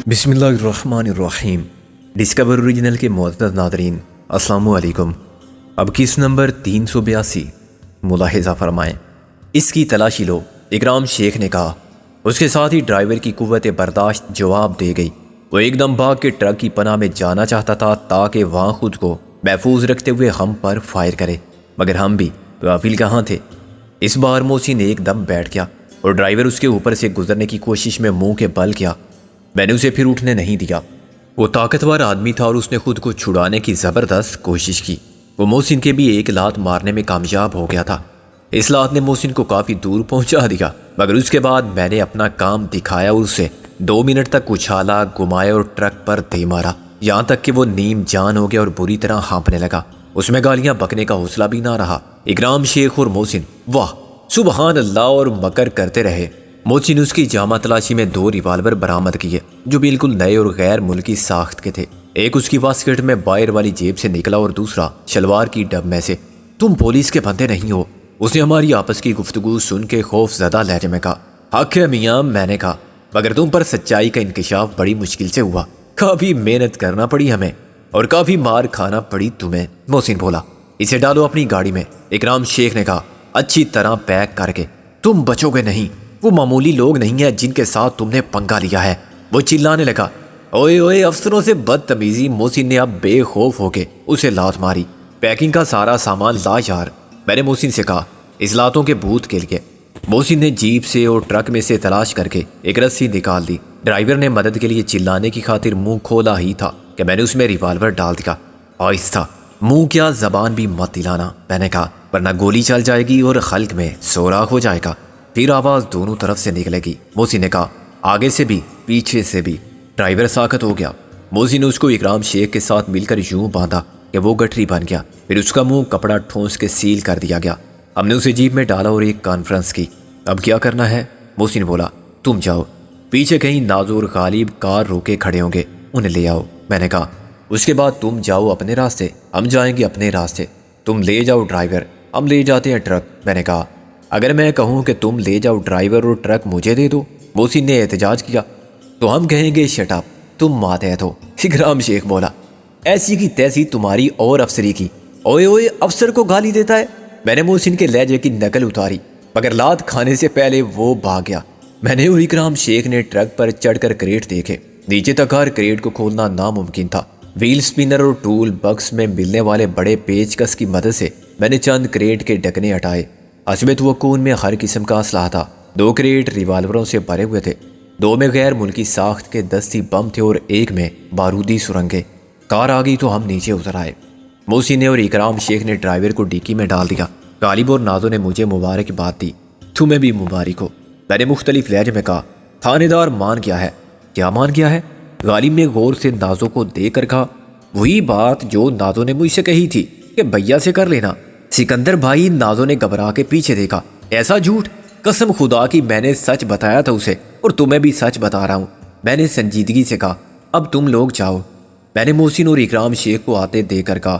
بسم اللہ الرحمن الرحیم۔ ڈسکور اوریجنل کے معزز ناظرین السلام علیکم۔ اب کس نمبر 382 ملاحظہ فرمائیں۔ اس کی تلاشی لو، اکرام شیخ نے کہا۔ اس کے ساتھ ہی ڈرائیور کی قوت برداشت جواب دے گئی۔ وہ ایک دم بھاگ کے ٹرک کی پناہ میں جانا چاہتا تھا تاکہ وہاں خود کو محفوظ رکھتے ہوئے ہم پر فائر کرے، مگر ہم بھی غافل کہاں تھے۔ اس بار محسن ایک دم بیٹھ گیا اور ڈرائیور اس کے اوپر سے گزرنے کی کوشش میں منہ کے بل کیا۔ میں نے اسے پھر اٹھنے نہیں دیا۔ وہ طاقتور آدمی تھا اور اس نے خود کو چھڑانے کی زبردست کوشش کی۔ وہ محسن کے بھی ایک لات مارنے میں کامیاب ہو گیا تھا۔ اس لات نے محسن کو کافی دور پہنچا دیا، مگر اس کے بعد میں نے اپنا کام دکھایا اور اسے 2 منٹ تک اچھالا، گھمایا اور ٹرک پر دے مارا، یہاں تک کہ وہ نیم جان ہو گیا اور بری طرح ہانپنے لگا۔ اس میں گالیاں بکنے کا حوصلہ بھی نہ رہا۔ اکرام شیخ اور محسن واہ سبحان اللہ اور مکر کرتے رہے۔ محسن اس کی جامہ تلاشی میں 2 ریوالور برآمد کیے جو بالکل نئے اور غیر ملکی ساخت کے تھے۔ ایک اس کی واسکٹ میں باہر والی جیب سے نکلا اور دوسرا شلوار کی ڈب میں سے۔ تم پولیس کے بندے نہیں ہو؟ اس نے ہماری آپس کی گفتگو سن کے خوف زدہ لہجے میں کہا۔ حق ہے میاں، میں نے کہا، مگر تم پر سچائی کا انکشاف بڑی مشکل سے ہوا۔ کافی محنت کرنا پڑی ہمیں اور کافی مار کھانا پڑی تمہیں۔ محسن بولا۔ اسے ڈالو اپنی گاڑی میں، اکرام شیخ نے کہا، اچھی طرح پیک کر کے۔ تم بچو گے نہیں، وہ معمولی لوگ نہیں ہیں جن کے ساتھ تم نے پنگا لیا ہے۔ وہ چلانے لگا۔ اوئے اوئے افسروں سے بدتمیزی۔ محسن نے اب بے خوف ہو کے اسے لات ماری۔ پیکنگ کا سارا سامان لا یار، میں نے محسن سے کہا، اس لاتوں کے بھوت کے لیے۔ محسن نے جیپ سے اور ٹرک میں سے تلاش کر کے ایک رسی نکال دی۔ ڈرائیور نے مدد کے لیے چلانے کی خاطر منہ کھولا ہی تھا کہ میں نے اس میں ریوالور ڈال دیا۔ آہستہ، منہ کیا زبان بھی مت دلانا، میں نے کہا، ورنہ گولی چل جائے گی اور خلق میں سوراخ ہو جائے گا، پھر آواز دونوں طرف سے نکلے گی۔ محسن نے کہا، آگے سے بھی پیچھے سے بھی۔ ڈرائیور ساکت ہو گیا۔ محسن نے اس کو اکرام شیخ کے ساتھ مل کر یوں باندھا کہ وہ گٹھری بن گیا، پھر اس کا منہ کپڑا ٹھونس کے سیل کر دیا گیا۔ ہم نے اسے جیپ میں ڈالا اور ایک کانفرنس کی۔ اب کیا کرنا ہے؟ محسن بولا، تم جاؤ، پیچھے کہیں نازو اور غالب کار روکے کھڑے ہوں گے، انہیں لے آؤ، میں نے کہا۔ اس کے بعد تم جاؤ اپنے راستے، ہم جائیں گے اپنے راستے۔ تم لے جاؤ ڈرائیور، ہم لے جاتے ہیں ٹرک، میں نے کہا۔ اگر میں کہوں کہ تم لے جاؤ ڈرائیور اور ٹرک مجھے دے دو، محسن نے احتجاج کیا، تو ہم کہیں گے شٹ اپ، تم ماتحت ہو۔ اکرام شیخ بولا، ایسی کی تیسی تمہاری اور افسری کی۔ اوئے اوئے افسر کو گالی دیتا ہے۔ میں نے محسن کے لہجے کی نقل اتاری، مگر لات کھانے سے پہلے وہ بھاگ گیا۔ میں نے اور اکرام شیخ نے ٹرک پر چڑھ کر کریٹ دیکھے۔ نیچے تک ہر کریٹ کو کھولنا ناممکن تھا۔ ویل سپنر اور ٹول بکس میں ملنے والے بڑے پیچ کس کی مدد سے میں نے چند کریٹ کے ڈھکنے ہٹائے۔ حسب توقع ان میں ہر قسم کا اسلحہ تھا۔ 2 کریٹ ریوالوروں سے بھرے ہوئے تھے، 2 میں غیر ملکی ساخت کے دستی بم تھے اور ایک میں بارودی سرنگیں۔ کار آ گئی تو ہم نیچے اتر آئے۔ محسن نے اور اکرام شیخ نے ڈرائیور کو ڈیکی میں ڈال دیا۔ غالب اور نازو نے مجھے مبارکباد دی۔ تمہیں بھی مبارک ہو، میں نے مختلف لہجے میں کہا۔ تھانے دار مان گیا ہے۔ کیا مان گیا ہے؟ غالب نے غور سے نازو کو دیکھ کر کہا، وہی بات جو نازو نے مجھ سے کہی تھی کہ بھیا سے کر لینا۔ سکندر بھائی، نازو نے گھبرا کے پیچھے دیکھا۔ ایسا جھوٹ؟ قسم خدا کی میں نے سچ بتایا تھا اسے، اور تمہیں بھی سچ بتا رہا ہوں، میں نے سنجیدگی سے کہا۔ اب تم لوگ جاؤ، میں نے محسن اور اکرام شیخ کو آتے دیکھ کر کہا۔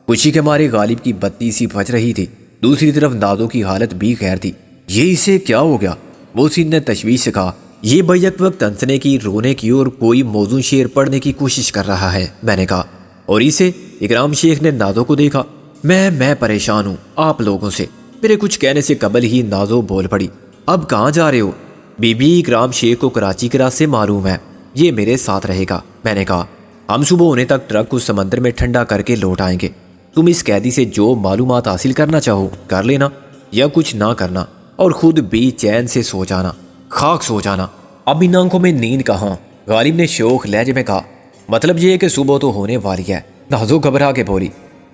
خوشی کے مارے غالب کی بتی سی بج رہی تھی، دوسری طرف نازو کی حالت بھی خیر تھی۔ یہ اسے کیا ہو گیا؟ محسن نے تشویش سے کہا۔ یہ بیک وقت ہنسنے کی، رونے کی اور کوئی موزوں شعر پڑھنے کی کوشش کر رہا ہے، میں نے کہا۔ اور اسے؟ اکرام شیخ نے نازو کو دیکھا۔ میں پریشان ہوں آپ لوگوں سے۔ میرے کچھ کہنے سے قبل ہی نازو بول پڑی، اب کہاں جا رہے ہو؟ بی بی، اکرام شیخ کو کراچی کے راستے معلوم ہے، یہ میرے ساتھ رہے گا، میں نے کہا۔ ہم صبح ہونے تک ٹرک کو سمندر میں ٹھنڈا کر کے لوٹ آئیں گے۔ تم اس قیدی سے جو معلومات حاصل کرنا چاہو کر لینا، یا کچھ نہ کرنا، اور خود بھی چین سے سو جانا، خاک سو جانا۔ اب ان آنکھوں میں نیند کہاں؟ غالب نے شوخ لہجے میں کہا۔ مطلب یہ ہے کہ صبح تو ہونے والی ہے۔ نازو گھبرا کے بولی،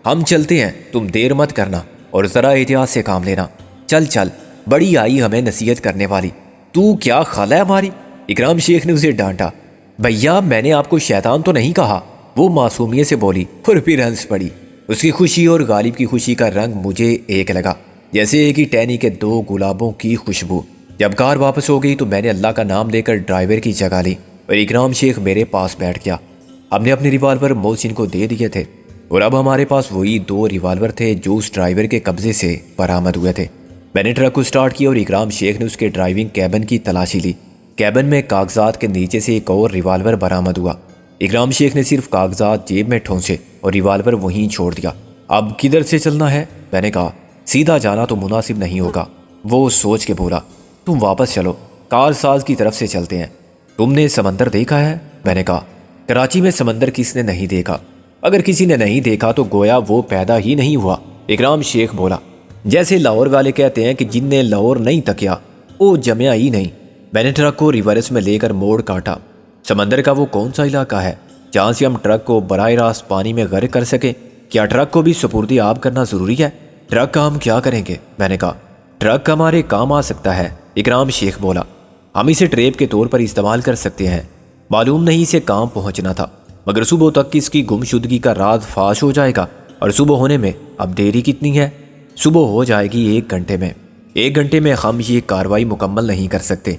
ہم چلتے ہیں، تم دیر مت کرنا اور ذرا احتیاط سے کام لینا۔ چل چل، بڑی آئی ہمیں نصیحت کرنے والی، تو کیا خالہ ہے ہماری؟ اکرام شیخ نے اسے ڈانٹا۔ بھیا، میں نے آپ کو شیطان تو نہیں کہا، وہ معصومیت سے بولی اور پھر ہنس پڑی۔ اس کی خوشی اور غالب کی خوشی کا رنگ مجھے ایک لگا، جیسے ایک ہی ٹہنی کے 2 گلابوں کی خوشبو۔ جب کار واپس ہو گئی تو میں نے اللہ کا نام لے کر ڈرائیور کی جگہ لی اور اکرام شیخ میرے پاس بیٹھ گیا۔ ہم نے اپنے ریوالور محسن کو دے دیے تھے اور اب ہمارے پاس وہی 2 ریوالور تھے جو اس ڈرائیور کے قبضے سے برآمد ہوئے تھے۔ میں نے ٹرک کو سٹارٹ کیا اور اکرام شیخ نے اس کے ڈرائیونگ کیبن کی تلاشی لی۔ کیبن میں کاغذات کے نیچے سے ایک اور ریوالور برآمد ہوا۔ اکرام شیخ نے صرف کاغذات جیب میں ٹھونسے اور ریوالور وہیں چھوڑ دیا۔ اب کدھر سے چلنا ہے؟ میں نے کہا۔ سیدھا جانا تو مناسب نہیں ہوگا، وہ سوچ کے بولا۔ تم واپس چلو، کار ساز کی طرف سے چلتے ہیں۔ تم نے سمندر دیکھا ہے؟ میں نے کہا۔ کراچی میں سمندر کس نے نہیں دیکھا؟ اگر کسی نے نہیں دیکھا تو گویا وہ پیدا ہی نہیں ہوا، اکرام شیخ بولا۔ جیسے لاہور والے کہتے ہیں کہ جن نے لاہور نہیں تکیا وہ جمیا ہی نہیں۔ میں نے ٹرک کو ریورس میں لے کر موڑ کاٹا۔ سمندر کا وہ کون سا علاقہ ہے جہاں سے ہم ٹرک کو براہ راست پانی میں غرق کر سکیں؟ کیا ٹرک کو بھی سپردی آب کرنا ضروری ہے؟ ٹرک کا ہم کیا کریں گے؟ میں نے کہا۔ ٹرک ہمارے کام آ سکتا ہے، اکرام شیخ بولا۔ ہم اسے ٹریپ کے طور پر استعمال کر سکتے ہیں۔ معلوم نہیں اسے کہاں پہنچنا تھا، مگر صبح تک اس کی گمشدگی کا راز فاش ہو جائے گا۔ اور صبح ہونے میں اب دیری کتنی ہے؟ صبح ہو جائے گی 1 گھنٹے میں۔ 1 گھنٹے میں ہم یہ کارروائی مکمل نہیں کر سکتے۔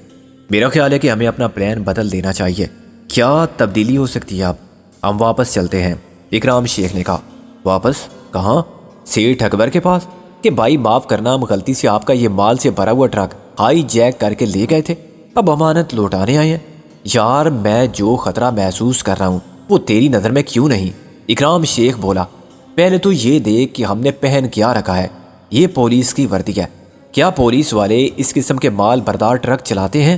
میرا خیال ہے کہ ہمیں اپنا پلان بدل دینا چاہیے۔ کیا تبدیلی ہو سکتی ہے؟ اب ہم واپس چلتے ہیں، اکرام شیخ نے کہا۔ واپس کہاں؟ سیٹھ اکبر کے پاس؟ کہ بھائی معاف کرنا، ہم غلطی سے آپ کا یہ مال سے بھرا ہوا ٹرک ہائی جیک کر کے لے گئے تھے، اب امانت لوٹانے آئے ہیں۔ یار میں جو خطرہ محسوس کر رہا ہوں وہ تیری نظر میں کیوں نہیں؟ اکرام شیخ بولا۔ پہلے تو یہ دیکھ کہ ہم نے پہن کیا رکھا ہے۔ یہ پولیس کی وردی ہے۔ کیا پولیس والے اس قسم کے مال بردار ٹرک چلاتے ہیں؟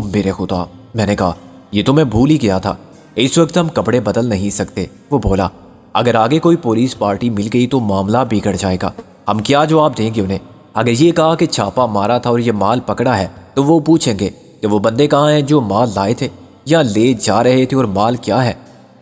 میرے خدا، میں نے کہا۔ یہ تو میں بھول ہی گیا تھا، اس وقت ہم کپڑے بدل نہیں سکتے۔ وہ بولا۔ اگر آگے کوئی پولیس پارٹی مل گئی تو معاملہ بگڑ جائے گا۔ ہم کیا جواب دیں گے انہیں؟ اگر یہ کہا کہ چھاپا مارا تھا اور یہ مال پکڑا ہے تو وہ پوچھیں گے کہ وہ بندے کہاں ہیں جو مال لائے تھے یا لے جا رہے تھے، اور مال کیا ہے؟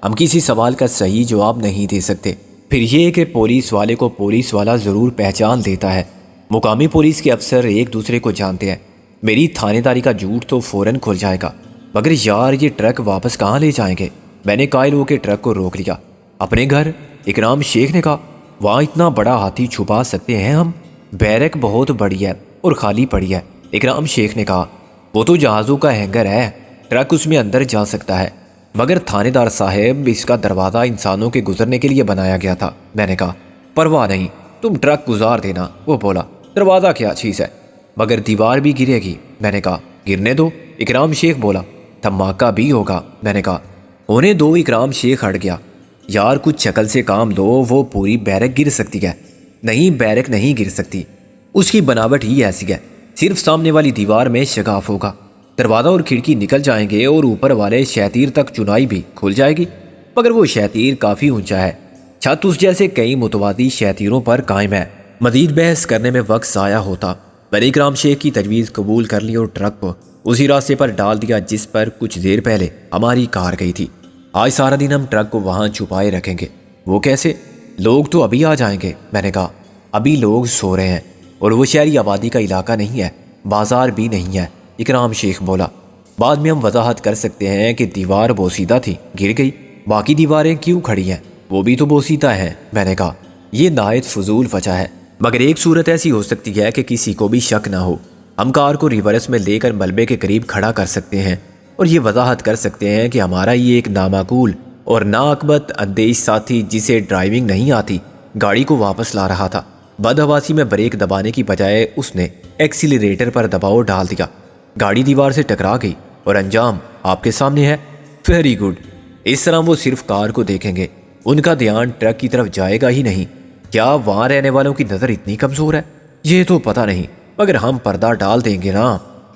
ہم کسی سوال کا صحیح جواب نہیں دے سکتے۔ پھر یہ کہ پولیس والے کو پولیس والا ضرور پہچان لیتا ہے۔ مقامی پولیس کے افسر ایک دوسرے کو جانتے ہیں۔ میری تھانے داری کا جھوٹ تو فوراً کھل جائے گا۔ مگر یار یہ ٹرک واپس کہاں لے جائیں گے؟ میں نے قائل ہو کے ٹرک کو روک لیا۔ اپنے گھر، اکرام شیخ نے کہا۔ وہاں اتنا بڑا ہاتھی چھپا سکتے ہیں ہم؟ بیرک بہت بڑی ہے اور خالی پڑی ہے، اکرام شیخ نے کہا۔ وہ تو جہازوں کا ہینگر ہے، ٹرک اس میں اندر جا سکتا ہے۔ مگر تھانے دار صاحب، اس کا دروازہ انسانوں کے گزرنے کے لیے بنایا گیا تھا۔ میں نے کہا۔ پرواہ نہیں، تم ٹرک گزار دینا۔ وہ بولا۔ دروازہ کیا چیز ہے؟ مگر دیوار بھی گرے گی۔ میں نے کہا۔ گرنے دو، اکرام شیخ بولا۔ دھماکہ بھی ہوگا۔ میں نے کہا۔ انہیں دو، اکرام شیخ ہٹ گیا۔ یار کچھ شکل سے کام لو، وہ پوری بیرک گر سکتی ہے۔ نہیں، بیرک نہیں گر سکتی، اس کی بناوٹ ہی ایسی ہے۔ صرف سامنے والی دیوار میں شگاف ہوگا، دروازہ اور کھڑکی نکل جائیں گے اور اوپر والے شیطیر تک چنائی بھی کھل جائے گی۔ مگر وہ شیطیر کافی اونچا ہے، چھت اس جیسے کئی متوازی شیطیروں پر قائم ہے۔ مزید بحث کرنے میں وقت ضائع ہوتا۔ میں نے اکرام شیخ کی تجویز قبول کر لی اور ٹرک کو اسی راستے پر ڈال دیا جس پر کچھ دیر پہلے ہماری کار گئی تھی۔ آج سارا دن ہم ٹرک کو وہاں چھپائے رکھیں گے۔ وہ کیسے؟ لوگ تو ابھی آ جائیں گے۔ میں نے کہا۔ ابھی لوگ سو رہے ہیں اور وہ شہری آبادی کا علاقہ نہیں ہے، بازار بھی نہیں ہے، اکرام شیخ بولا۔ بعد میں ہم وضاحت کر سکتے ہیں کہ دیوار بوسیدہ تھی، گر گئی، باقی دیواریں کیوں کھڑی ہیں؟ وہ بھی تو بوسیدہ ہیں۔ میں نے کہا۔ یہ نہایت فضول وجہ ہے، مگر ایک صورت ایسی ہو سکتی ہے کہ کسی کو بھی شک نہ ہو۔ ہم کار کو ریورس میں لے کر ملبے کے قریب کھڑا کر سکتے ہیں اور یہ وضاحت کر سکتے ہیں کہ ہمارا یہ ایک نامعقول اور ناقبت اندیش ساتھی، جسے ڈرائیونگ نہیں آتی، گاڑی کو واپس لا رہا تھا۔ بدحواسی میں بریک دبانے کی بجائے اس نے ایکسیلریٹر پر دباؤ ڈال دیا، گاڑی دیوار سے ٹکرا گئی اور انجام آپ کے سامنے ہے۔ Very good. اس طرح وہ صرف کار کو دیکھیں گے، ان کا دھیان ٹرک کی طرف جائے گا ہی نہیں۔ کیا وہاں رہنے والوں کی نظر اتنی کمزور ہے؟ یہ تو پتہ نہیں، مگر ہم پردہ ڈال دیں گے نا،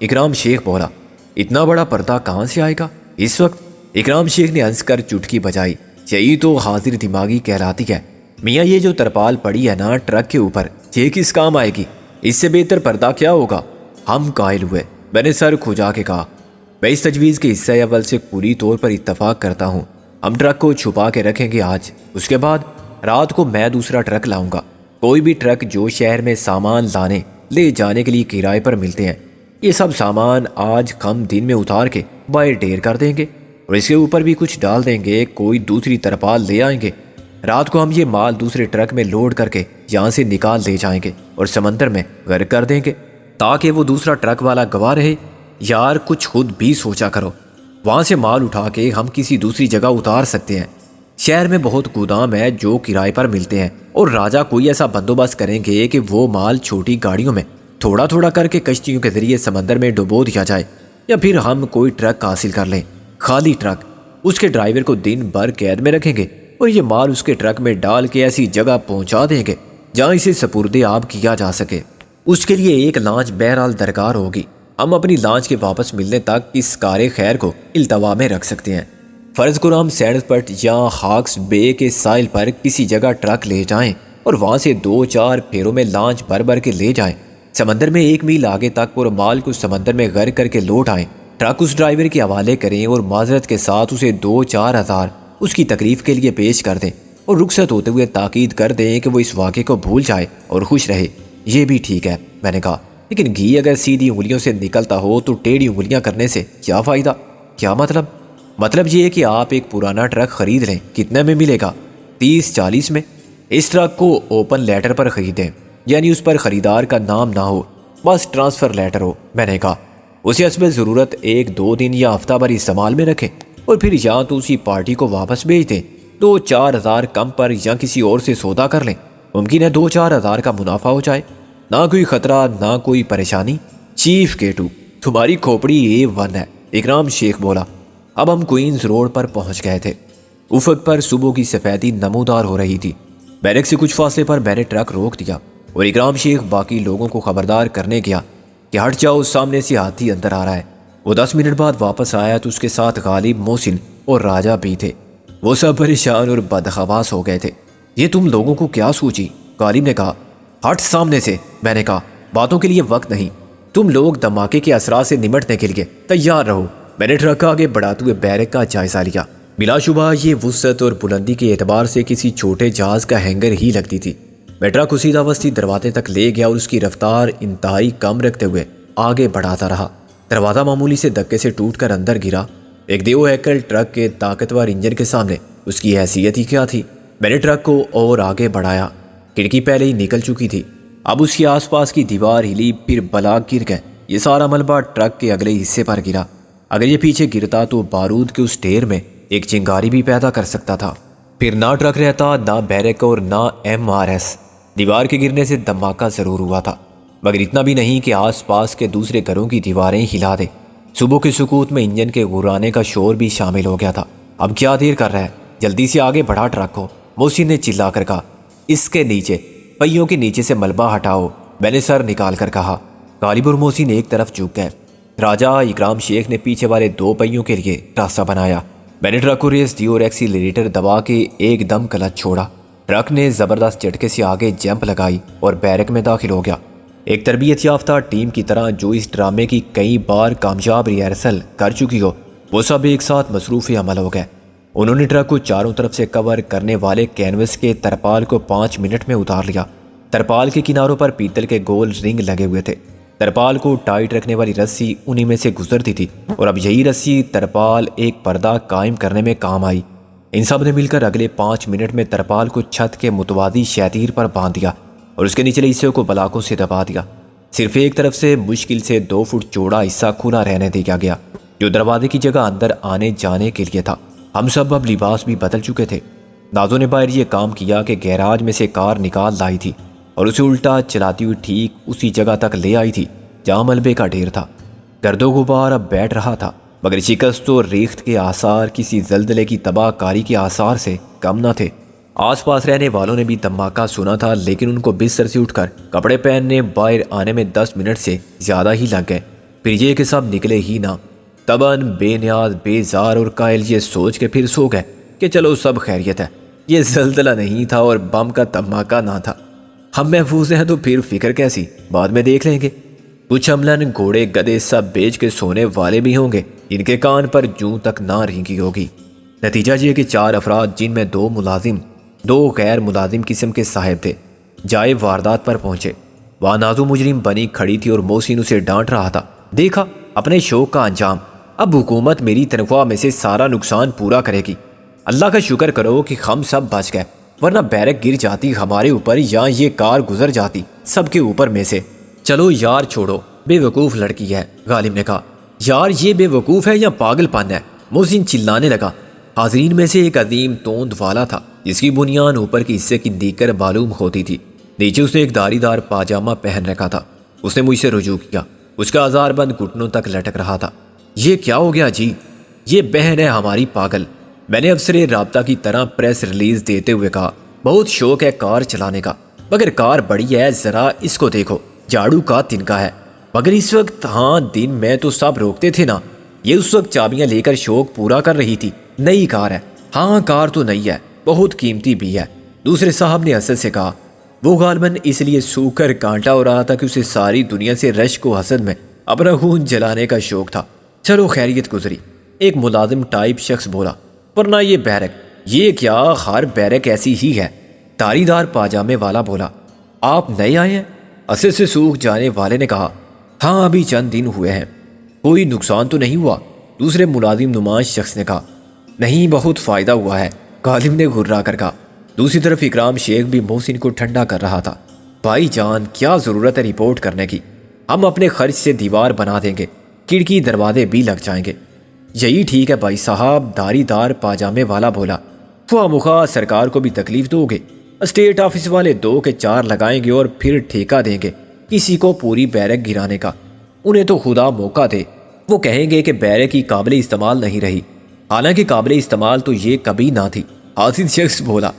اکرام شیخ بولا۔ اتنا بڑا پردہ کہاں سے آئے گا اس وقت؟ اکرام شیخ نے ہنس کر چٹکی بجائی۔ یہی تو حاضر دماغی کہلاتی ہے میاں۔ یہ جو ترپال پڑی ہے نا ٹرک کے اوپر، یہ کس کام آئے گی؟ اس سے بہتر پردہ کیا ہوگا؟ ہم قائل ہوئے۔ میں نے سر کھجا کے کہا، میں اس تجویز کے حصہ اول سے پوری طور پر اتفاق کرتا ہوں۔ ہم ٹرک کو چھپا کے رکھیں گے آج، اس کے بعد رات کو میں دوسرا ٹرک لاؤں گا۔ کوئی بھی ٹرک جو شہر میں سامان لانے لے جانے کے لیے کرائے پر ملتے ہیں، یہ سب سامان آج ہم دن میں اتار کے باہر ڈھیر کر دیں گے اور اس کے اوپر بھی کچھ ڈال دیں گے۔ کوئی دوسری ترپال لے آئیں گے۔ رات کو ہم یہ مال دوسرے ٹرک میں لوڈ کر کے یہاں سے نکال لے جائیں گے اور سمندر میں غرق کر دیں گے، تاکہ وہ دوسرا ٹرک والا گواہ رہے۔ یار کچھ خود بھی سوچا کرو، وہاں سے مال اٹھا کے ہم کسی دوسری جگہ اتار سکتے ہیں۔ شہر میں بہت گودام ہے جو کرائے پر ملتے ہیں، اور راجہ کوئی ایسا بندوبست کریں گے کہ وہ مال چھوٹی گاڑیوں میں تھوڑا تھوڑا کر کے کشتیوں کے ذریعے سمندر میں ڈبو دیا جائے۔ یا پھر ہم کوئی ٹرک حاصل کر لیں، خالی ٹرک، اس کے ڈرائیور کو دن بھر قید میں رکھیں گے اور یہ مال اس کے ٹرک میں ڈال کے ایسی جگہ پہنچا دیں گے جہاں اسے سپرد آب کیا جا سکے۔ اس کے لیے ایک لانچ بہرحال درکار ہوگی۔ ہم اپنی لانچ کے واپس ملنے تک اس کار خیر کو التوا میں رکھ سکتے ہیں۔ فرض کرو ہم سینڈ پٹ یا ہاکس بے کے ساحل پر کسی جگہ ٹرک لے جائیں اور وہاں سے 2-4 پھیروں میں لانچ بھر بھر کے لے جائیں، سمندر میں 1 میل آگے تک پورا مال کو سمندر میں غرق کر کے لوٹ آئیں، ٹرک اس ڈرائیور کے حوالے کریں اور معذرت کے ساتھ اسے 2-4 ہزار اس کی تکلیف کے لیے پیش کر دیں اور رخصت ہوتے ہوئے تاکید کر دیں کہ وہ اس واقعے کو بھول جائے اور خوش رہے، یہ بھی ٹھیک ہے۔ میں نے کہا لیکن گھی اگر سیدھی انگلیوں سے نکلتا ہو تو ٹیڑھی انگلیاں کرنے سے کیا فائدہ؟ کیا مطلب یہ ہے کہ آپ ایک پرانا ٹرک خرید لیں، کتنے میں ملے گا؟ 30-40 میں۔ اس ٹرک کو اوپن لیٹر پر خریدیں، یعنی اس پر خریدار کا نام نہ ہو، بس ٹرانسفر لیٹر ہو۔ میں نے کہا اسے حسب ضرورت 1-2 دن یا ہفتہ بھر استعمال میں رکھیں اور پھر یا تو اسی پارٹی کو واپس بھیج دیں، 2-4 ہزار کم پر، یا کسی اور سے سودا کر لیں، ممکن ہے 2-4 ہزار کا منافع ہو جائے، نہ کوئی خطرہ نہ کوئی پریشانی۔ چیف کیٹو، تمہاری کھوپڑی A1 ہے، اکرام شیخ بولا۔ اب ہم کوئنز روڈ پر پہنچ گئے تھے۔ افق پر صبح کی سفیدی نمودار ہو رہی تھی۔ بیرک سے کچھ فاصلے پر میں نے ٹرک روک دیا اور اکرام شیخ باقی لوگوں کو خبردار کرنے گیا کہ ہٹ جاؤ، سامنے سے ہاتھی اندر آ رہا ہے۔ وہ 10 منٹ بعد واپس آیا تو اس کے ساتھ غالب، محسن اور راجہ بھی تھے۔ وہ سب پریشان اور بدحواس ہو گئے تھے۔ یہ تم لوگوں کو کیا سوچی؟ غالب نے کہا۔ ہٹ سامنے سے، میں نے کہا، باتوں کے لیے وقت نہیں، تم لوگ دھماکے کے اثرات سے نمٹنے کے لیے تیار رہو۔ میں نے ٹرک آگے بڑھاتے ہوئے بیرک کا جائزہ لیا۔ بلا شبہ یہ وسعت اور بلندی کے اعتبار سے کسی چھوٹے جہاز کا ہینگر ہی لگتی تھی۔ میں ٹرک اسی وسطی دروازے تک لے گیا اور اس کی رفتار انتہائی کم رکھتے ہوئے آگے بڑھاتا رہا۔ دروازہ معمولی سے دھکے سے ٹوٹ کر اندر گرا۔ ایک دیو ہیکل ٹرک کے طاقتور انجن کے سامنے اس کی حیثیت ہی کیا تھی۔ میں نے ٹرک کو اور آگے بڑھایا۔ کھڑکی پہلے ہی نکل چکی تھی، اب اس کے آس پاس کی دیوار ہلی، پھر بلاک گر گئے۔ یہ سارا ملبہ ٹرک کے اگلے حصے پر گرا۔ اگر یہ پیچھے گرتا تو بارود کے اس ڈھیر میں ایک چنگاری بھی پیدا کر سکتا تھا۔ پھر نہ ٹرک رہتا، نہ بیرک اور نہ MRS۔ دیوار کے گرنے سے دھماکہ ضرور ہوا تھا، مگر اتنا بھی نہیں کہ آس پاس کے دوسرے گھروں کی دیواریں ہلا دے۔ صبح کے سکوت میں انجن کے گھرانے کا شور بھی شامل ہو گیا تھا۔ اب کیا دیر کر رہا ہے، جلدی سے آگے بڑھا ٹرک کو، محسن نے چلا کر کہا۔ اس کے نیچے، پہیوں کے نیچے سے ملبہ ہٹاؤ، میں نے سر نکال کر کہا۔ غالب اور محسن ایک طرف جھک گئے۔ راجہ اکرام شیخ نے پیچھے والے 2 پہیوں کے لیے راستہ بنایا۔ میں نے ٹرک کو ریس دی اور ایکسیلریٹر دبا کے ایک دم کلچ چھوڑا۔ ٹرک نے زبردست جھٹکے سے آگے جمپ لگائی اور بیرک میں داخل ہو گیا۔ ایک تربیت یافتہ ٹیم کی طرح جو اس ڈرامے کی کئی بار کامیاب ریہرسل کر چکی ہو، وہ سب ایک ساتھ مصروف عمل ہو گئے۔ انہوں نے ٹرک کو چاروں طرف سے کور کرنے والے کینوس کے ترپال کو 5 منٹ میں اتار لیا۔ ترپال کے کناروں پر پیتل کے گول رنگ لگے ہوئے تھے۔ ترپال کو ٹائٹ رکھنے والی رسی انہی میں سے گزرتی تھی اور اب یہی رسی ترپال ایک پردہ قائم کرنے میں کام آئی۔ ان سب نے مل کر اگلے 5 منٹ میں ترپال کو چھت کے متوازی شیطیر پر باندھ دیا اور اس کے نچلے حصے کو بلاکوں سے دبا دیا۔ صرف ایک طرف سے مشکل سے 2 فٹ چوڑا حصہ کھلا رہنے دیا گیا، جو دروازے کی جگہ اندر آنے جانے کے لیے تھا۔ ہم سب اب لباس بھی بدل چکے تھے۔ نازو نے باہر یہ کام کیا کہ گیراج میں سے کار نکال لائی تھی اور اسے الٹا چلاتی ہوئی ٹھیک اسی جگہ تک لے آئی تھی جہاں ملبے کا ڈھیر تھا۔ گرد و غبار اب بیٹھ رہا تھا، مگر شکست و ریخت کے آثار کسی زلزلے کی تباہ کاری کے آثار سے کم نہ تھے۔ آس پاس رہنے والوں نے بھی دھماکہ سنا تھا، لیکن ان کو بستر سے اٹھ کر کپڑے پہننے باہر آنے میں 10 منٹ سے زیادہ ہی لگ گئے۔ پھر یہ کہ سب نکلے ہی نہ۔ تباً بے نیاز، بیزار اور قائل یہ سوچ کے پھر سو گئے کہ چلو سب خیریت ہے، یہ زلزلہ نہیں تھا اور بم کا دھماکہ نہ تھا، ہم محفوظ ہیں تو پھر فکر کیسی، بعد میں دیکھ لیں گے۔ کچھ عملاً گھوڑے گدے سب بیچ کے سونے والے بھی ہوں گے، ان کے کان پر جوں تک نہ رینگی ہوگی۔ نتیجہ یہ کہ 4 افراد، جن میں 2 ملازم 2 غیر ملازم قسم کے صاحب تھے، جائے واردات پر پہنچے۔ وہاں نازو مجرم بنی کھڑی تھی اور محسن اسے ڈانٹ رہا تھا۔ دیکھا اپنے شوق کا انجام، اب حکومت میری تنخواہ میں سے سارا نقصان پورا کرے گی۔ اللہ کا شکر کرو کہ ہم سب بچ گئے، ورنہ بیرک گر جاتی ہمارے اوپر یا یہ کار گزر جاتی سب کے اوپر میں سے۔ چلو یار چھوڑو، بے وقوف لڑکی ہے، غالب نے کہا۔ یار یہ بے وقوف ہے یا پاگل پن ہے، محسن چلانے لگا۔ حاضرین میں سے ایک عظیم توند والا تھا جس کی بنیان اوپر کے حصے کی دیگر معلوم ہوتی تھی، نیچے اس نے ایک داری دار پاجامہ پہن رکھا تھا۔ اس نے مجھ سے رجوع کیا، اس کا ہزار بند گھٹنوں تک لٹک رہا تھا۔ یہ کیا ہو گیا جی؟ یہ بہن ہے ہماری پاگل، میں نے افسر رابطہ کی طرح پریس ریلیز دیتے ہوئے کہا۔ بہت شوق ہے کار چلانے کا، مگر کار بڑی ہے، ذرا اس کو دیکھو، جھاڑو کا تنکا ہے۔ مگر اس وقت، ہاں دن میں تو سب روکتے تھے نا، یہ اس وقت چابیاں لے کر شوق پورا کر رہی تھی۔ نئی کار ہے۔ ہاں کار تو نئی ہے، بہت قیمتی بھی ہے، دوسرے صاحب نے حسد سے کہا۔ وہ غالباً اس لیے سوکھ کر کانٹا ہو رہا تھا کہ اسے ساری دنیا سے رشک و حسد میں اپنا خون جلانے کا شوق تھا۔ چلو خیریت گزری، ایک ملازم ٹائپ شخص بولا، ورنہ یہ بیرک، یہ کیا ہر بیرک ایسی ہی ہے؟ دھاری دار پاجامے والا بولا۔ آپ نئے آئے ہیں؟ اسد سے سوکھ جانے والے نے کہا۔ ہاں ابھی چند دن ہوئے ہیں۔ کوئی نقصان تو نہیں ہوا؟ دوسرے ملازم نمائش شخص نے کہا۔ نہیں، بہت فائدہ ہوا ہے، غالب نے گھرا کر کہا۔ دوسری طرف اکرام شیخ بھی محسن کو ٹھنڈا کر رہا تھا۔ بھائی جان، کیا ضرورت ہے رپورٹ کرنے کی؟ ہم اپنے خرچ سے دیوار بنا دیں گے، کھڑکی دروازے بھی لگ جائیں گے۔ یہی ٹھیک ہے بھائی صاحب، دھاری دار پاجامے والا بولا۔ خواہ مخواہ سرکار کو بھی تکلیف دو گے، اسٹیٹ آفس والے 2 کے 4 لگائیں گے اور پھر ٹھیکہ دیں گے کسی کو پوری بیرک گرانے کا۔ انہیں تو خدا موقع دے، وہ کہیں گے کہ بیرک کی قابل استعمال نہیں رہی، حالانکہ قابل استعمال تو یہ کبھی نہ تھی۔ حاسد شخص بولا۔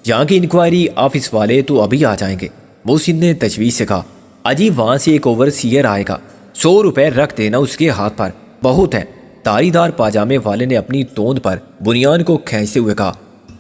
یہاں کی انکوائری آفس والے تو ابھی آ جائیں گے، محسن نے تجویز سے کہا۔ اجی وہاں سے ایک اوورسیئر آئے گا، 100 روپے رکھ دینا اس کے ہاتھ پر، بہت ہے۔ دھاری دار پاجامے والے نے اپنی توند پر بنیان کو کھینچتے ہوئے کہا۔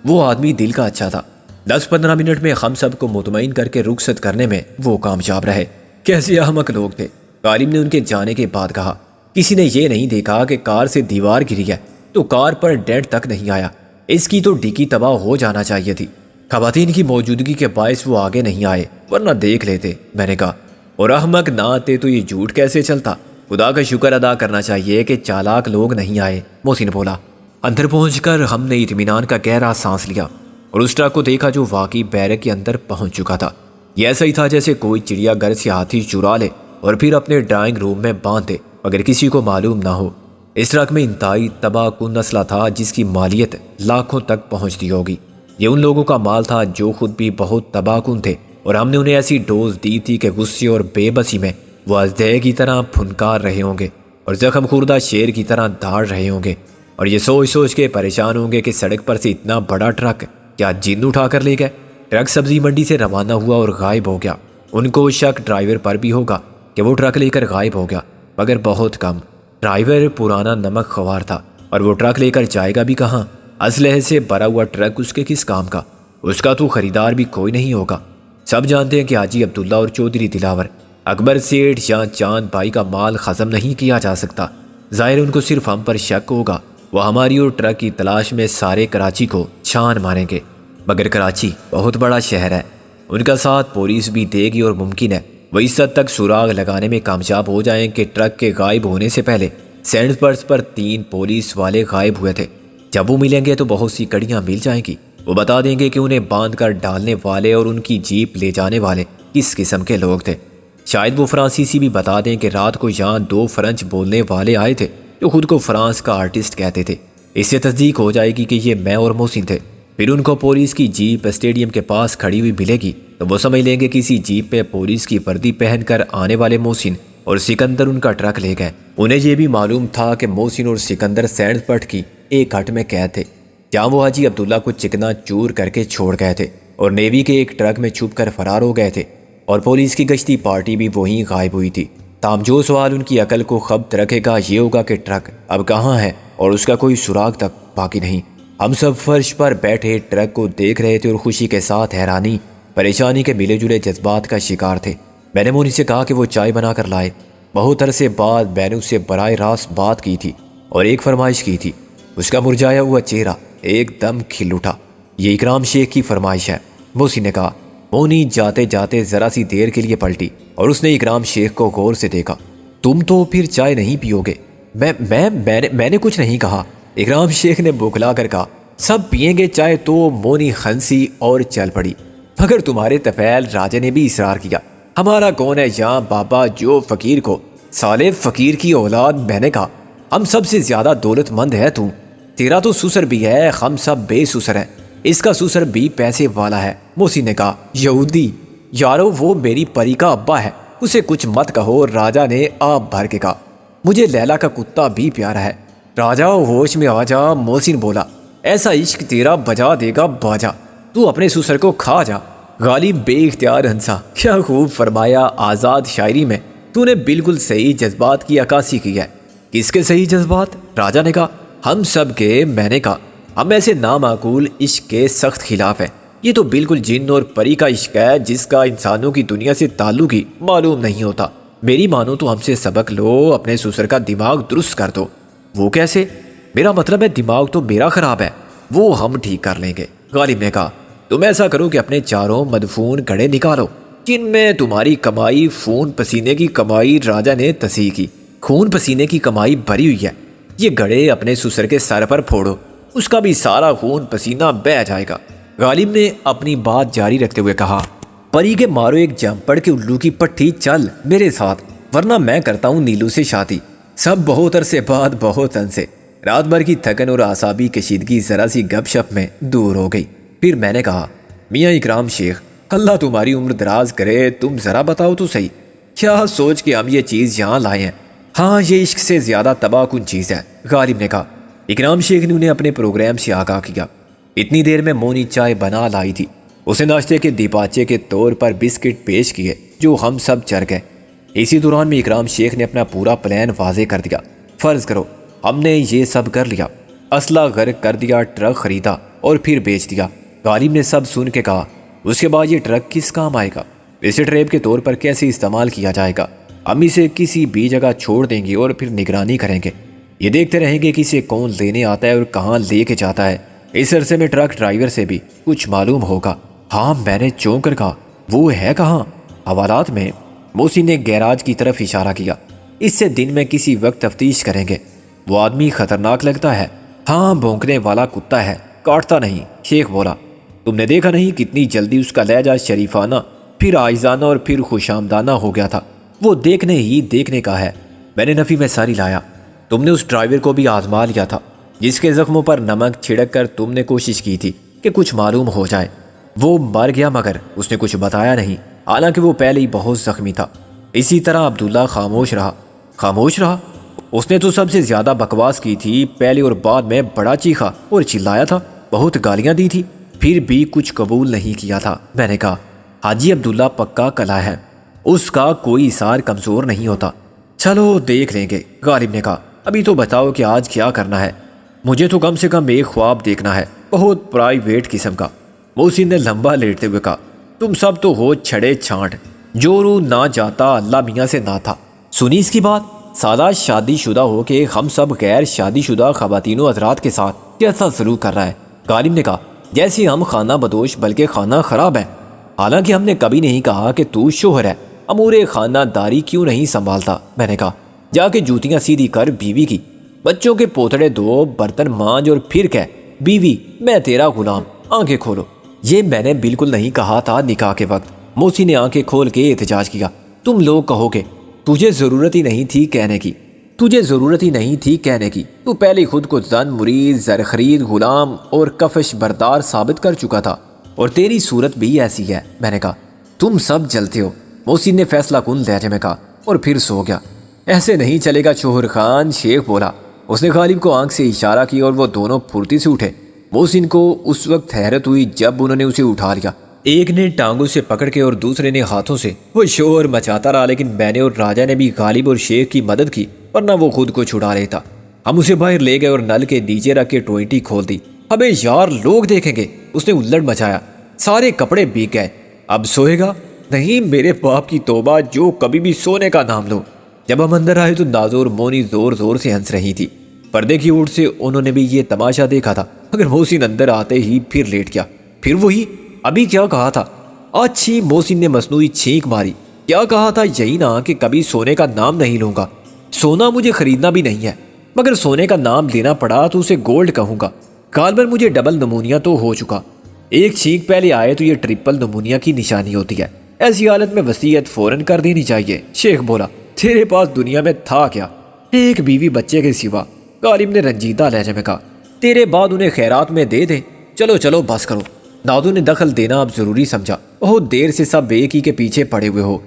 وہ آدمی دل کا اچھا تھا۔ 10-15 منٹ میں ہم سب کو مطمئن کر کے رخصت کرنے میں وہ کامیاب رہے۔ کیسے احمق لوگ تھے، غالب نے ان کے جانے کے بعد کہا۔ کسی نے یہ نہیں دیکھا کہ کار سے دیوار گری ہے تو کار پر ڈینٹ تک نہیں آیا، اس کی تو ڈگی تباہ ہو جانا چاہیے تھی۔ خواتین کی موجودگی کے باعث وہ آگے نہیں آئے، ورنہ دیکھ لیتے، میں نے کہا۔ اور احمق نہ آتے تو یہ جھوٹ کیسے چلتا؟ خدا کا شکر ادا کرنا چاہیے کہ چالاک لوگ نہیں آئے، محسن بولا۔ اندر پہنچ کر ہم نے اطمینان کا گہرا سانس لیا اور اس ٹرک کو دیکھا جو واقعی بیرک کے اندر پہنچ چکا تھا۔ یہ ایسا ہی تھا جیسے کوئی چڑیا گھر سے ہاتھی چرا لے اور پھر اپنے ڈرائنگ روم میں باندھ دے مگر کسی کو معلوم نہ ہو۔ اس ٹرک میں انتہائی تباہ کن اسلحہ تھا جس کی مالیت لاکھوں تک پہنچتی ہوگی۔ یہ ان لوگوں کا مال تھا جو خود بھی بہت تباہ کن تھے، اور ہم نے انہیں ایسی ڈوز دی تھی کہ غصے اور بے بسی میں وہ اژدہے کی طرح پھنکار رہے ہوں گے اور زخم خوردہ شیر کی طرح دھاڑ رہے ہوں گے، اور یہ سوچ سوچ کے پریشان ہوں گے کہ سڑک پر سے اتنا بڑا ٹرک کیا جن اٹھا کر لے گئے۔ ٹرک سبزی منڈی سے روانہ ہوا اور غائب ہو گیا۔ ان کو شک ڈرائیور پر بھی ہوگا کہ وہ ٹرک لے کر غائب ہو گیا، مگر بہت کم۔ ڈرائیور پرانا نمک خوار تھا اور وہ ٹرک لے کر جائے گا بھی کہاں؟ اسلحے سے بھرا ہوا ٹرک اس کے کس کام کا؟ اس کا تو خریدار بھی کوئی نہیں ہوگا۔ سب جانتے ہیں کہ حاجی عبداللہ اور چودھری دلاور اکبر سیٹھ یا چاند بھائی کا مال ہضم نہیں کیا جا سکتا۔ ظاہر ان کو صرف ہم پر شک ہوگا، وہ ہماری اور ٹرک کی تلاش میں سارے کراچی کو چھان ماریں گے، مگر کراچی بہت بڑا شہر ہے، ان کا ساتھ پولیس بھی دے گی اور ممکن ہے وہ اس حد تک سراغ لگانے میں کامیاب ہو جائیں کہ ٹرک کے غائب ہونے سے پہلے سینڈ پرس پر 3 پولیس والے غائب ہوئے تھے۔ جب وہ ملیں گے تو بہت سی کڑیاں مل جائیں گی، وہ بتا دیں گے کہ انہیں باندھ کر ڈالنے والے اور ان کی جیپ لے جانے والے کس قسم کے لوگ تھے۔ شاید وہ فرانسیسی بھی بتا دیں کہ رات کو یہاں 2 فرنچ بولنے والے آئے تھے جو خود کو فرانس کا آرٹسٹ کہتے تھے۔ اس سے تصدیق ہو جائے گی کہ یہ میں اور محسن تھے۔ پھر ان کو پولیس کی جیپ اسٹیڈیم کے پاس کھڑی ہوئی ملے گی تو وہ سمجھ لیں گے کسی جیپ پہ پولیس کی وردی پہن کر آنے والے محسن اور سکندر ان کا ٹرک لے گئے۔ انہیں یہ بھی معلوم تھا کہ محسن اور سکندر سینڈ پٹ کی ایک ہٹ میں قید تھے جہاں وہ حاجی عبداللہ کو چکنا چور کر کے چھوڑ گئے تھے اور نیوی کے ایک ٹرک میں چھپ کر فرار ہو گئے تھے، اور پولیس کی گشتی پارٹی بھی وہیں غائب ہوئی تھی۔ تاہم جو سوال ان کی عقل کو خبت رکھے گا یہ ہوگا کہ ٹرک اب کہاں ہے اور اس کا کوئی سراغ تک باقی نہیں۔ ہم سب فرش پر بیٹھے ٹرک کو دیکھ رہے تھے اور خوشی کے ساتھ حیرانی پریشانی کے ملے جلے جذبات کا شکار تھے۔ میں نے مونی سے کہا کہ وہ چائے بنا کر لائے۔ بہت عرصے بعد میں نے اس سے براہ راست بات کی تھی اور ایک فرمائش کی تھی۔ اس کا مرجھایا ہوا چہرہ ایک دم کھل اٹھا۔ یہ اکرام شیخ کی فرمائش ہے، محسن نے کہا۔ مونی جاتے جاتے ذرا سی دیر کے لیے پلٹی اور اس نے اکرام شیخ کو غور سے دیکھا۔ تم تو پھر چائے نہیں پیو گے؟ میں نے کچھ نہیں کہا، اکرام شیخ نے بوکھلا کر کہا۔ سب پئیں گے چائے تو مونی ہنسی اور چل پڑی۔ مگر تمہارے طفیل راجے نے بھی اصرار کیا۔ ہمارا کون ہے یہاں بابا جو فقیر کو؟ سالے فقیر کی اولاد، میں نے کہا۔ ہم سب سے زیادہ دولت مند ہے تو، تیرا تو سسر بھی ہے، ہم سب بے سسر ہیں، اس کا سسر بھی پیسے والا ہے، محسن نے کہا۔ یہودی؟ یارو وہ میری پری کا ابا ہے، اسے کچھ مت کہو، راجہ نے آپ بھر کے کہا۔ مجھے لیلا کا کتا بھی پیارا ہے۔ راجا ہوش میں آ جا، محسن بولا، ایسا عشق تیرا بجا دے گا باجا، تو اپنے سسر کو کھا جا۔ غالب بے اختیار ہنسا۔ کیا خوب فرمایا آزاد شاعری میں، تو نے بالکل صحیح جذبات کی عکاسی کی ہے۔ کس کے صحیح جذبات؟ راجا نے کہا، ہم سب کے۔ میں نے کہا، ہم ایسے نامعقول عشق کے سخت خلاف ہیں۔ یہ تو بالکل جن اور پری کا عشق ہے جس کا انسانوں کی دنیا سے تعلق ہی معلوم نہیں ہوتا۔ میری مانو تو ہم سے سبق لو، اپنے سسر کا دماغ درست کر دو۔ وہ کیسے؟ میرا مطلب ہے دماغ تو میرا خراب ہے، وہ ہم ٹھیک کر لیں گے۔ غالب نے کہا، تم ایسا کرو کہ اپنے چاروں مدفون گڑھے نکالو جن میں تمہاری کمائی، خون پسینے کی کمائی راجا نے تصحیح کی۔ خون پسینے کی کمائی بھری ہوئی ہے، یہ گڑھے اپنے سسر کے سر پر پھوڑو، اس کا بھی سارا خون پسینہ بہہ جائے گا۔ غالب نے اپنی بات جاری رکھتے ہوئے کہا، پری کے مارو ایک جمپڑ کے الو کی پٹھی، چل میرے ساتھ، ورنہ میں کرتا ہوں نیلو سے شادی۔ سب بہت عرصے بعد بہت ہنسے۔ رات بھر کی تھکن اور اعصابی کشیدگی ذرا سی گپ شپ میں دور ہو گئی۔ پھر میں نے کہا، میاں اکرام شیخ، اللہ تمہاری عمر دراز کرے، تم ذرا بتاؤ تو صحیح، کیا سوچ کے ہم یہ چیز یہاں لائے ہیں؟ ہاں، یہ عشق سے زیادہ تباہ کن چیز ہے، غالب نے کہا۔ اکرام شیخ نے انہیں اپنے پروگرام سے آگاہ کیا۔ اتنی دیر میں مونی چائے بنا لائی تھی۔ اسے ناشتے کے دیباچے کے طور پر بسکٹ پیش کیے جو ہم سب چر گئے۔ اسی دوران میں اکرام شیخ نے اپنا پورا پلان واضح کر دیا۔ فرض کرو ہم نے یہ سب کر لیا، اسلحہ غرق کر دیا، ٹرک خریدا اور پھر بیچ دیا۔ غالب نے سب سن کے کہا، اس کے بعد یہ ٹرک کس کام آئے گا؟ اسے ٹریپ کے طور پر کیسے استعمال کیا جائے گا؟ ہم اسے کسی بھی جگہ چھوڑ دیں گے اور پھر نگرانی کریں گے، یہ دیکھتے رہیں گے کہ اسے کون لینے آتا ہے اور کہاں لے کے جاتا ہے۔ اس عرصے میں ٹرک ڈرائیور سے بھی کچھ معلوم ہوگا۔ ہاں، میں نے چونک کر کہا، وہ ہے کہاں؟ حوالات میں۔ محسن نے گیراج کی طرف اشارہ کیا۔ اس سے دن میں کسی وقت تفتیش کریں گے۔ وہ آدمی خطرناک لگتا ہے۔ ہاں، بھونکنے والا کتا ہے، کاٹتا نہیں، شیخ بولا۔ تم نے دیکھا نہیں کتنی جلدی اس کا لہجہ شریفانہ، پھر عائزانہ اور پھر خوش آمدانہ ہو گیا تھا۔ وہ دیکھنے ہی دیکھنے کا ہے۔ میں نے نفی میں ساری لایا۔ تم نے اس ڈرائیور کو بھی آزما لیا تھا جس کے زخموں پر نمک چھڑک کر تم نے کوشش کی تھی کہ کچھ معلوم ہو جائے۔ وہ مر گیا مگر اس نے کچھ بتایا نہیں، حالانکہ وہ پہلے ہی بہت زخمی تھا۔ اسی طرح عبداللہ خاموش رہا۔ خاموش رہا؟ اس نے تو سب سے زیادہ بکواس کی تھی، پہلے اور بعد میں بڑا چیخا اور چلایا تھا، بہت گالیاں دی تھی، پھر بھی کچھ قبول نہیں کیا تھا۔ میں نے کہا، حاجی عبداللہ پکا کلا ہے، اس کا کوئی اثار کمزور نہیں ہوتا۔ چلو دیکھ لیں گے، غالب نے کہا۔ ابھی تو بتاؤ کہ آج کیا کرنا ہے؟ مجھے تو کم سے کم ایک خواب دیکھنا ہے، بہت پرائیویٹ قسم کا۔ محسن نے لمبا لیٹتے ہوئے کہا، تم سب تو ہو چھڑے چھانٹ، جو روح نہ جاتا اللہ میاں سے نہ تھا۔ سنی اس کی بات؟ سادہ شادی شدہ ہو کے ہم سب غیر شادی شدہ خواتین و حضرات کے ساتھ کیسا سلوک کر رہا ہے؟ غالب نے کہا، جیسے ہم خانہ بدوش بلکہ خانہ خراب ہے۔ حالانکہ ہم نے کبھی نہیں کہا کہ تو شوہر ہے، امور خانہ داری کیوں نہیں سنبھالتا؟ میں نے کہا، جا کے جوتیاں سیدھی کر بیوی کی، بچوں کے پوتڑے دو، برتن مانج اور پھر کہہ، بیوی میں تیرا غلام، آنکھیں کھولو۔ یہ میں نے بالکل نہیں کہا تھا نکاح کے وقت۔ موسی نے آنکھیں کھول کے احتجاج کیا، تم لوگ کہو گے تجھے ضرورت ہی نہیں تھی کہنے کی، تجھے ضرورت ہی نہیں تھی کہنے کی، تو پہلے خود کو زن، مرید، زرخرید، غلام اور کفش بردار ثابت کر چکا تھا، اور تیری صورت بھی ایسی ہے۔ میں نے کہا، تم سب جلتے ہو، محسن نے فیصلہ کن لہجے میں کہا، اور پھر سو گیا۔ ایسے نہیں چلے گا شوہر خان، شیخ بولا۔ اس نے غالب کو آنکھ سے اشارہ کیا اور وہ دونوں پھرتی سے اٹھے۔ محسن کو اس وقت حیرت ہوئی جب انہوں نے اسے اٹھا لیا۔ ایک نے ٹانگوں سے پکڑ کے اور دوسرے نے ہاتھوں سے۔ وہ شور مچاتا رہا، لیکن میں نے اور راجا نے بھی غالب اور شیخ کی مدد کی، ورنہ وہ خود کو چھڑا لیتا۔ ہم اسے باہر لے گئے اور نل کے نیچے رکھ کے 20 کھول دی۔ ابے یار، لوگ دیکھیں گے، اس نے الٹ مچایا۔ سارے کپڑے بھیگ گئے۔ اب سوئے گا؟ نہیں، میرے باپ کی توبہ، جو کبھی بھی سونے کا نام لو۔ جب ہم اندر آئے تو نازو اور مونی زور زور سے ہنس رہی تھی۔ پردے کی اوٹ سے انہوں نے بھی یہ تماشا دیکھا تھا، مگر محسن اندر آتے ہی پھر لیٹ گیا۔ پھر وہی، ابھی کیا کہا تھا؟ اچھی، محسن نے مصنوعی چھینک ماری۔ کیا کہا تھا؟ یہی نا کہ کبھی سونے کا نام نہیں لوں گا۔ سونا مجھے خریدنا بھی نہیں ہے، مگر سونے کا نام لینا پڑا تو اسے گولڈ کہوں گا۔ غالباً مجھے ڈبل نمونیا تو ہو چکا، ایک چھینک پہلے آئے تو یہ ٹرپل نمونیا کی نشانی ہوتی ہے۔ ایسی حالت میں وصیت فوراً کر دینی چاہیے۔ شیخ بولا، تیرے پاس دنیا میں تھا کیا؟ ایک بیوی بچے کے سوا، غالب نے رنجیدہ لہجے میں کہا۔ تیرے بعد انہیں خیرات میں دے دیں۔ چلو چلو بس کرو۔ نادو نے دخل دینا اب ضروری سمجھا، بہت دیر سے سب ایک ہی کے پیچھے پڑے ہوئے ہو۔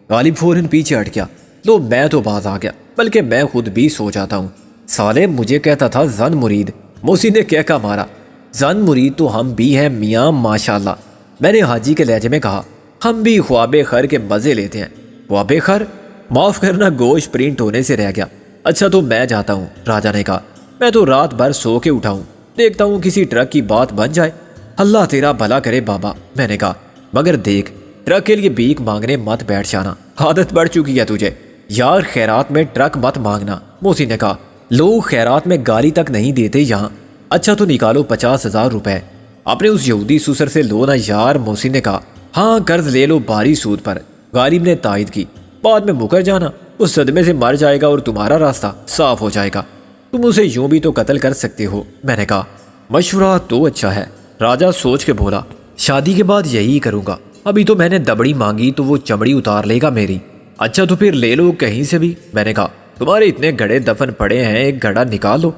غالب فوراً پیچھے ہٹ گیا۔ لو، میں تو باز آ گیا۔ بلکہ میں خود بھی سو جاتا ہوں۔ سالے مجھے کہتا تھا زن مرید، محسن نے کہہ کا مارا۔ زن مرید تو ہم بھی ہیں میاں ماشاءاللہ۔ میں نے حاجی کے لہجے میں کہا، ہم بھی خواب خر کے مزے لیتے ہیں۔ خواب خر؟ معاف کرنا، گوشت پرنٹ ہونے سے رہ گیا۔ اچھا تو میں جاتا ہوں، راجہ نے کہا۔ میں تو رات بھر سو کے اٹھا ہوں، دیکھتا ہوں کسی ٹرک کی بات بن جائے۔ اللہ تیرا بھلا کرے بابا، میں نے کہا، مگر دیکھ ٹرک کے لیے بھیک مانگنے مت بیٹھ جانا، عادت بڑھ چکی ہے تجھے۔ یار خیرات میں ٹرک مت مانگنا، محسن نے کہا۔ لوگ خیرات میں گالی تک نہیں دیتے یہاں۔ اچھا تو نکالو 50,000 روپے، اپنے اس یہودی سسر سے لو نا یار، محسن نے کہا۔ ہاں قرض لے لو بھاری سود پر، غالب نے تائید کی۔ بعد میں مکر جانا، اس صدمے سے مر جائے گا اور تمہارا راستہ صاف ہو جائے گا۔ تم اسے یوں بھی تو قتل کر سکتے ہو، میں نے کہا۔ مشورہ تو اچھا ہے، راجہ سوچ کے بولا۔ شادی کے بعد یہی کروں گا، ابھی تو میں نے دبڑی مانگی تو وہ چمڑی اتار لے گا میری۔ اچھا تو پھر لے لو کہیں سے بھی، میں نے کہا۔ تمہارے اتنے گھڑے دفن پڑے ہیں، ایک گھڑا نکال لو۔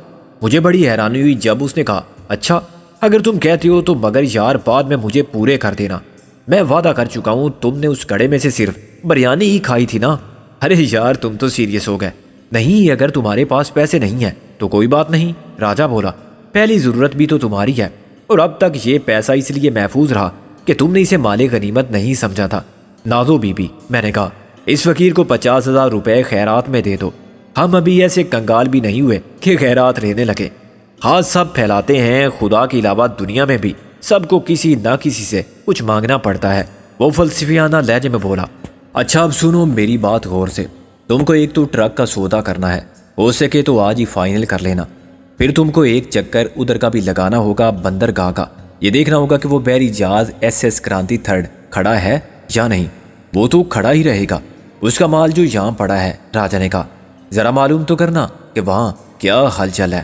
مجھے بڑی حیرانی ہوئی جب اس نے کہا، اچھا اگر تم کہتی ہو تو، مگر یار بعد میں مجھے پورے کر دینا۔ میں وعدہ کر چکا ہوں، تم نے اس گھڑے میں سے صرف بریانی ہی کھائی تھی نا۔ ارے یار تم تو سیریس ہو گئے۔ نہیں، اگر تمہارے پاس پیسے نہیں ہیں تو کوئی بات نہیں، راجہ بولا۔ پہلی ضرورت بھی تو تمہاری ہے، اور اب تک یہ پیسہ اس لیے محفوظ رہا کہ تم نے اسے مال غنیمت نہیں سمجھا تھا۔ نازو بی بی، میں نے کہا، اس فقیر کو 50,000 روپے خیرات میں دے دو۔ ہم ابھی ایسے کنگال بھی نہیں ہوئے کہ خیرات لینے لگے۔ ہاتھ سب پھیلاتے ہیں، خدا کے علاوہ دنیا میں بھی سب کو کسی نہ کسی سے کچھ مانگنا پڑتا ہے، وہ فلسفیانہ لہجے میں بولا۔ اچھا اب سنو میری بات غور سے، تم کو ایک تو ٹرک کا سودا کرنا ہے، ہو سکے تو آج ہی فائنل کر لینا۔ پھر تم کو ایک چکر ادھر کا بھی لگانا ہوگا، بندرگاہ کا۔ یہ دیکھنا ہوگا کہ وہ بحری جہاز SS کرانتی تھرڈ کھڑا ہے یا نہیں۔ وہ تو کھڑا ہی رہے گا، اس کا مال جو یہاں پڑا ہے، راجہ نے کہا۔ ذرا معلوم تو کرنا کہ وہاں کیا ہلچل ہے۔